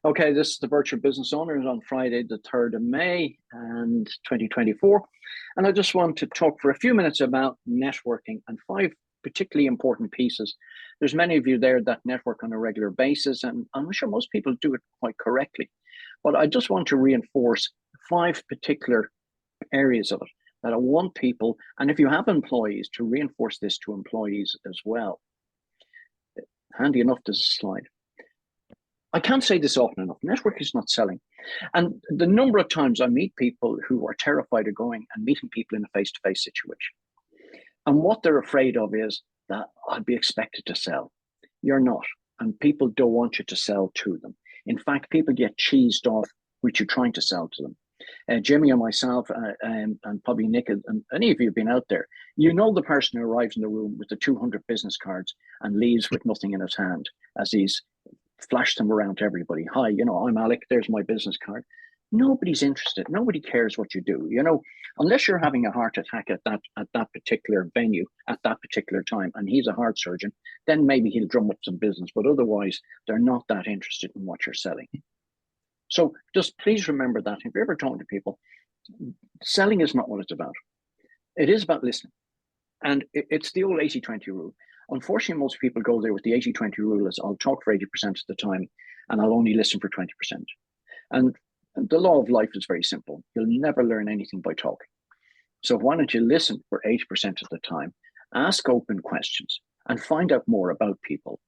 Okay, this is the Virtual Business Owners on Friday, the 3rd of May and 2024. And I just want to talk for a few minutes about networking and 5 particularly important pieces. There's many of you there that network on a regular basis, and I'm sure most people do it quite correctly. But I just want to reinforce 5 particular areas of it that I want people, and if you have employees, to reinforce this to employees as well. Handy enough, this slide. I can't say this often enough. Network is not selling. And the number of times I meet people who are terrified of going and meeting people in a face-to-face situation. And what they're afraid of is that I'll be expected to sell. You're not. And people don't want you to sell to them. In fact, people get cheesed off with you trying to sell to them. Jimmy and myself and probably Nick and any of you have been out there. You know the person who arrives in the room with the 200 business cards and leaves with nothing in his hand as he's flashed them around to everybody. Hi, I'm Alec, there's my business card. Nobody's interested. Nobody cares what you do. Unless you're having a heart attack at that particular venue at that particular time, and he's a heart surgeon, then maybe he'll drum up some business. But otherwise, they're not that interested in what you're selling. So just please remember that if you're ever talking to people, selling is not what it's about. It is about listening. And it's the old 80-20 rule. Unfortunately, most people go there with the 80-20 rule is I'll talk for 80% of the time and I'll only listen for 20%. And the law of life is very simple. You'll never learn anything by talking. So why don't you listen for 80% of the time, ask open questions and find out more about people.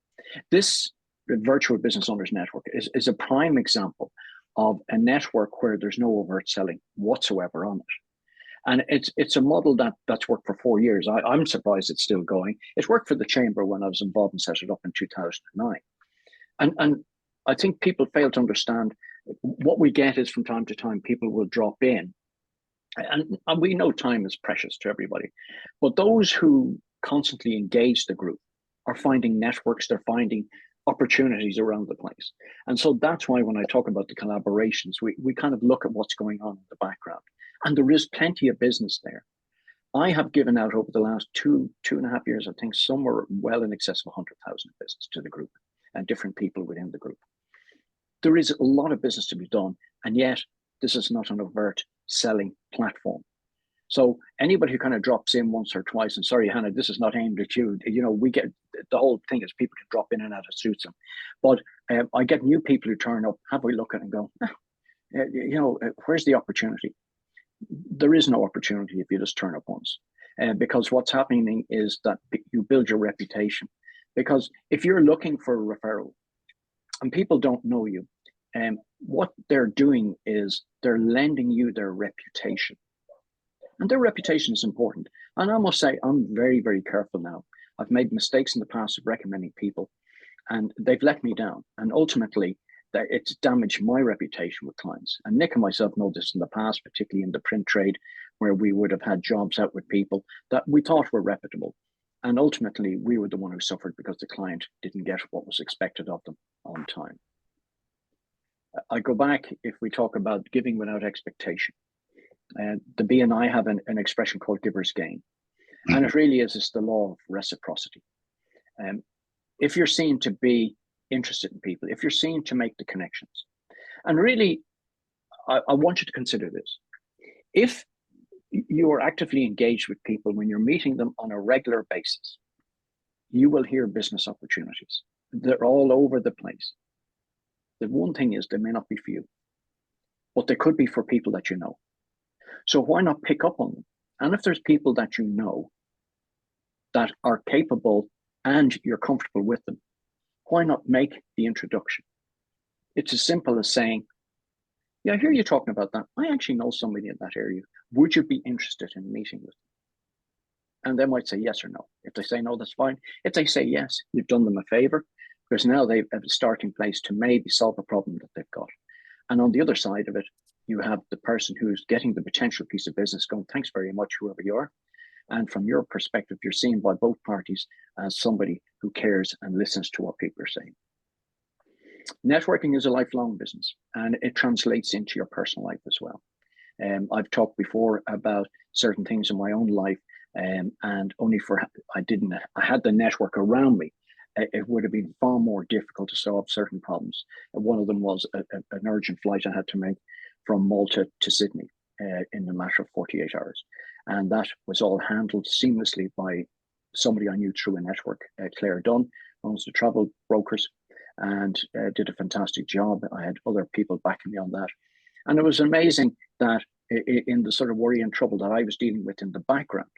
This Virtual Business Owners Network is a prime example of a network where there's no overt selling whatsoever on it. And it's a model that's worked for 4 years. I'm surprised it's still going. It worked for the Chamber when I was involved and set it up in 2009. And I think people fail to understand what we get is from time to time, people will drop in. And we know time is precious to everybody. But those who constantly engage the group are finding networks, they're finding opportunities around the place. And so that's why when I talk about the collaborations, we kind of look at what's going on in the background. And there is plenty of business there. I have given out over the last two and a half years, I think somewhere well in excess of 100,000 business to the group and different people within the group. There is a lot of business to be done. And yet this is not an overt selling platform. So anybody who kind of drops in once or twice, and sorry, Hannah, this is not aimed at you. We get the whole thing is people can drop in and out, it suits them. But I get new people who turn up, have we look at it and go, where's the opportunity? There is no opportunity if you just turn up once. Because what's happening is that you build your reputation. Because if you're looking for a referral and people don't know you, what they're doing is they're lending you their reputation. And their reputation is important. And I must say, I'm very, very careful now. I've made mistakes in the past of recommending people and they've let me down. And ultimately, it's damaged my reputation with clients. And Nick and myself know this in the past, particularly in the print trade, where we would have had jobs out with people that we thought were reputable. And ultimately, we were the one who suffered because the client didn't get what was expected of them on time. I go back, if we talk about giving without expectation. The BNI have an expression called giver's gain. And it really is the law of reciprocity. If you're seen to be interested in people, if you're seen to make the connections, and really, I want you to consider this. If you are actively engaged with people when you're meeting them on a regular basis, you will hear business opportunities. They're all over the place. The one thing is they may not be for you, but they could be for people that you know. So why not pick up on them? And if there's people that you know that are capable and you're comfortable with them, why not make the introduction? It's as simple as saying, yeah, I hear you talking about that. I actually know somebody in that area. Would you be interested in meeting with them? And they might say yes or no. If they say no, that's fine. If they say yes, you've done them a favor because now they have a starting place to maybe solve a problem that they've got. And on the other side of it, you have the person who's getting the potential piece of business going, thanks very much, whoever you are. And from your perspective, you're seen by both parties as somebody who cares and listens to what people are saying. Networking is a lifelong business and it translates into your personal life as well. I've talked before about certain things in my own life and only I had the network around me it would have been far more difficult to solve certain problems. One of them was an urgent flight I had to make from Malta to Sydney in a matter of 48 hours. And that was all handled seamlessly by somebody I knew through a network, Claire Dunn, owns the travel brokers, and did a fantastic job. I had other people backing me on that. And it was amazing that in the sort of worry and trouble that I was dealing with in the background,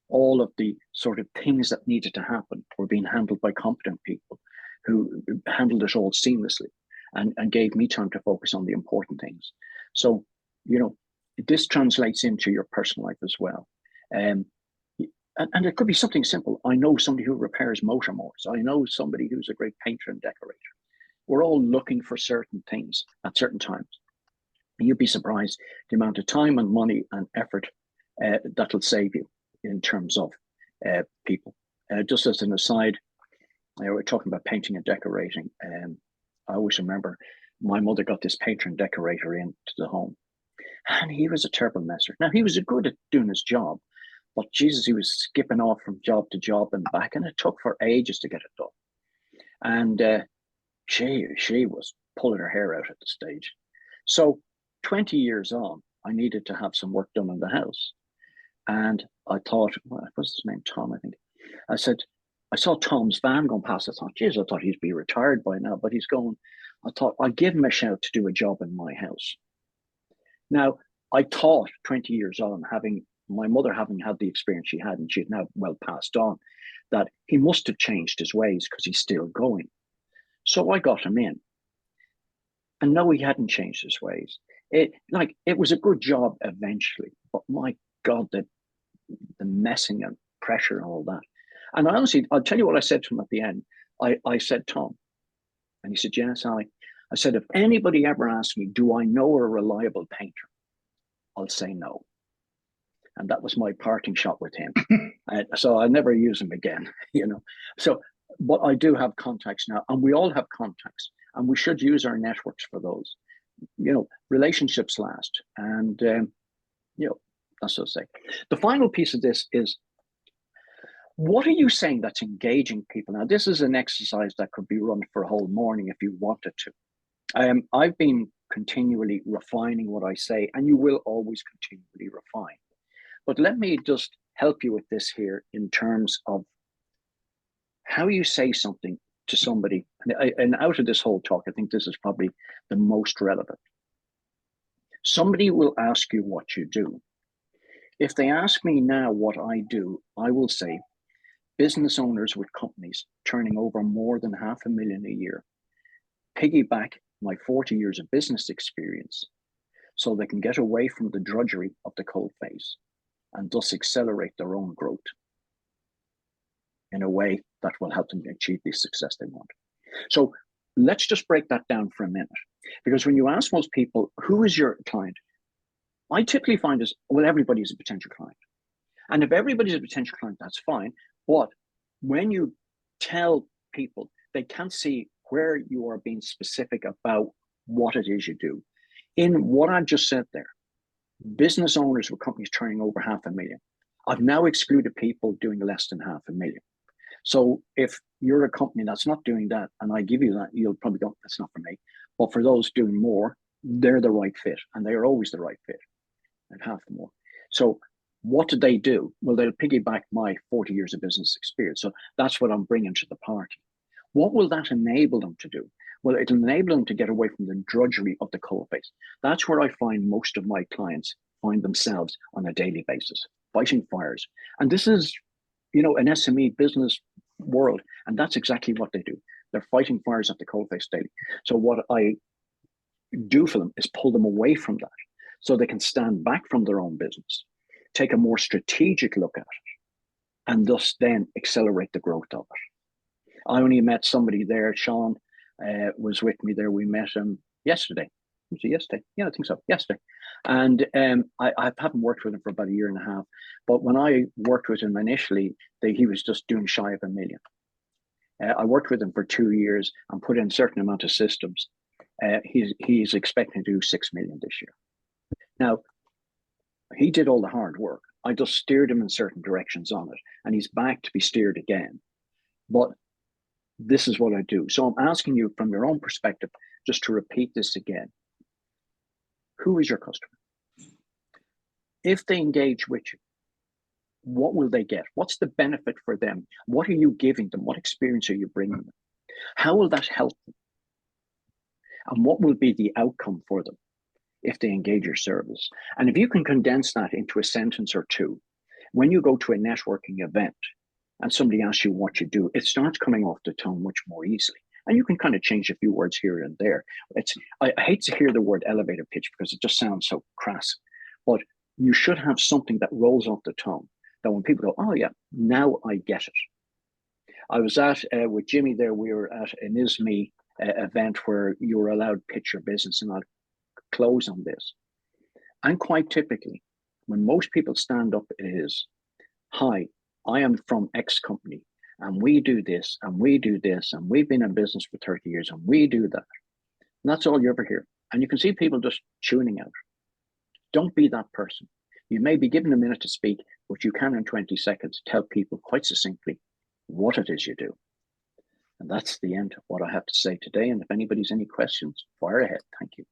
all of the sort of things that needed to happen were being handled by competent people who handled it all seamlessly and gave me time to focus on the important things. So, you know, this translates into your personal life as well. And it could be something simple. I know somebody who repairs motor motors. I know somebody who's a great painter and decorator. We're all looking for certain things at certain times. And you'd be surprised the amount of time and money and effort that'll save you in terms of people. Just as an aside, we're talking about painting and decorating. I always remember my mother got this painter and decorator into the home, and he was a terrible messer. Now, he was good at doing his job, but Jesus, he was skipping off from job to job and back, and it took for ages to get it done. And she was pulling her hair out at the stage. So 20 years on, I needed to have some work done in the house. And I thought, well, what's his name? Tom, I think. I said, I saw Tom's van going past. I thought, geez, I thought he'd be retired by now, but he's going. I thought, I'll give him a shout to do a job in my house. Now, I thought 20 years on, my mother having had the experience she had, and she'd now well passed on, that he must have changed his ways because he's still going. So I got him in. And no, he hadn't changed his ways. It was a good job eventually, but my God, the messing and pressure and all that. And I honestly, I'll tell you what I said to him at the end. I said, Tom, and he said, yes, Ali. I said, if anybody ever asks me, do I know a reliable painter? I'll say no. And that was my parting shot with him. So I'll never use him again, you know. So, but I do have contacts now, and we all have contacts, and we should use our networks for those. You know, relationships last, and you know, that's what I say. The final piece of this is, what are you saying that's engaging people? Now, this is an exercise that could be run for a whole morning if you wanted to. I've been continually refining what I say, and you will always continually refine. But let me just help you with this here in terms of how you say something to somebody. And out of this whole talk, I think this is probably the most relevant. Somebody will ask you what you do. If they ask me now what I do, I will say business owners with companies turning over more than $500,000 a year piggyback my 40 years of business experience so they can get away from the drudgery of the cold face and thus accelerate their own growth in a way that will help them achieve the success they want. So let's just break that down for a minute. Because when you ask most people, who is your client? I typically find is, well, everybody is a potential client. And if everybody's a potential client, that's fine. But when you tell people, they can't see where you are being specific about what it is you do. In what I've just said there, business owners with companies turning over $500,000. I've now excluded people doing less than $500,000. So if you're a company that's not doing that, and I give you that, you'll probably go, that's not for me. But for those doing more, they're the right fit, and they are always the right fit and half more. So what do they do? Well, they'll piggyback my 40 years of business experience. So that's what I'm bringing to the party. What will that enable them to do? Well, it'll enable them to get away from the drudgery of the coal face. That's where I find most of my clients find themselves on a daily basis, fighting fires. And this is, you know, an SME business world, and that's exactly what they do. They're fighting fires at the coal face daily. So what I do for them is pull them away from that so they can stand back from their own business, take a more strategic look at it, and thus then accelerate the growth of it. I only met somebody there. Sean was with me there. We met him yesterday. Was it yesterday? Yeah, I think so. Yesterday. And I haven't worked with him for about 1.5 years. But when I worked with him initially, he was just doing shy of $1 million. I worked with him for 2 years and put in a certain amount of systems. He's expecting to do 6 million this year. Now, he did all the hard work. I just steered him in certain directions on it, and he's back to be steered again. But This is what I do. So I'm asking you from your own perspective, just to repeat this again. Who is your customer? If they engage with you, what will they get? What's the benefit for them? What are you giving them? What experience are you bringing them? How will that help them? And what will be the outcome for them if they engage your service? And if you can condense that into a sentence or two, when you go to a networking event and somebody asks you what you do, it starts coming off the tongue much more easily. And you can kind of change a few words here and there. I hate to hear the word elevator pitch because it just sounds so crass, but you should have something that rolls off the tongue that when people go, oh yeah, now I get it. I was at, with Jimmy there, we were at an ISME event where you were allowed to pitch your business, and I'll close on this. And quite typically, when most people stand up, it is, hi, I am from X company, and we do this, and we do this, and we've been in business for 30 years, and we do that. And that's all you ever hear. And you can see people just tuning out. Don't be that person. You may be given a minute to speak, but you can in 20 seconds tell people quite succinctly what it is you do. And that's the end of what I have to say today. And if anybody's any questions, fire ahead. Thank you.